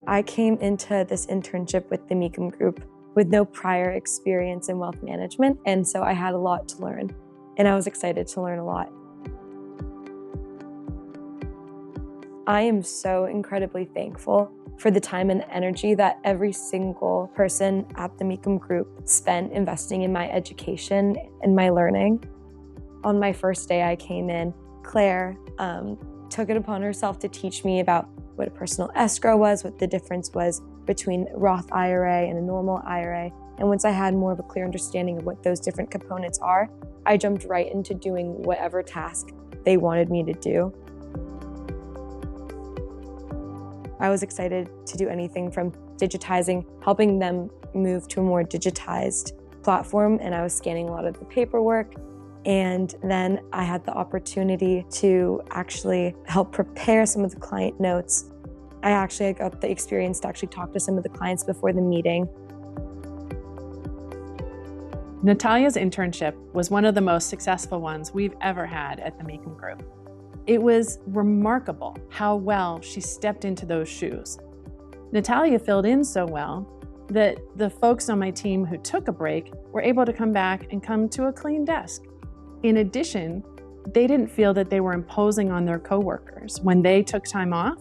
I came into this internship with the Meakem group with no prior experience in wealth management, and so I had a lot to learn, and I was excited to learn a lot. I am so incredibly thankful for the time and energy that every single person at the Meakem group spent investing in my education and my learning. On my first day I came in, Claire took it upon herself to teach me about what a personal escrow was, what the difference was between a Roth IRA and a normal IRA. And once I had more of a clear understanding of what those different components are, I jumped right into doing whatever task they wanted me to do. I was excited to do anything from digitizing, helping them move to a more digitized platform, and I was scanning a lot of the paperwork. And then I had the opportunity to actually help prepare some of the client notes. I got the experience to actually talk to some of the clients before the meeting. Natalia's internship was one of the most successful ones we've ever had at the Meakem Group. It was remarkable how well she stepped into those shoes. Natalia filled in so well that the folks on my team who took a break were able to come back and come to a clean desk. In addition, they didn't feel that they were imposing on their coworkers when they took time off,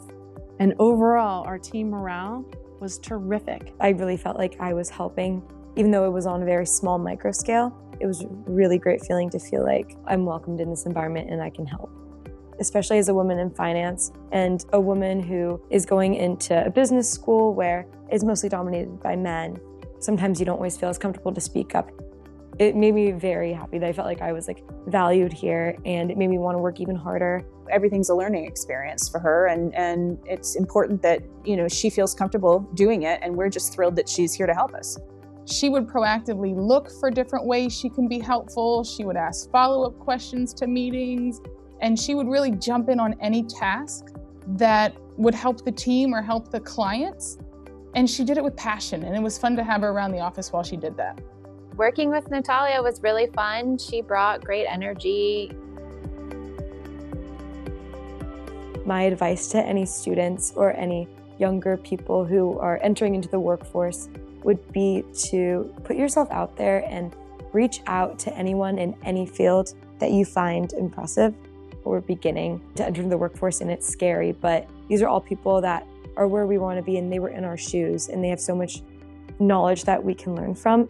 and overall, our team morale was terrific. I really felt like I was helping, even though it was on a very small micro scale. It was a really great feeling to feel like I'm welcomed in this environment and I can help. Especially as a woman in finance and a woman who is going into a business school where it's mostly dominated by men. Sometimes you don't always feel as comfortable to speak up. It made me very happy that I felt like I was valued here, and it made me want to work even harder. Everything's a learning experience for her, and it's important that she feels comfortable doing it, and we're just thrilled that she's here to help us. She would proactively look for different ways she can be helpful. She would ask follow-up questions to meetings, and she would really jump in on any task that would help the team or help the clients. And she did it with passion, and it was fun to have her around the office while she did that. Working with Natalia was really fun. She brought great energy. My advice to any students or any younger people who are entering into the workforce would be to put yourself out there and reach out to anyone in any field that you find impressive. We're beginning to enter the workforce and it's scary, but these are all people that are where we want to be, and they were in our shoes and they have so much knowledge that we can learn from.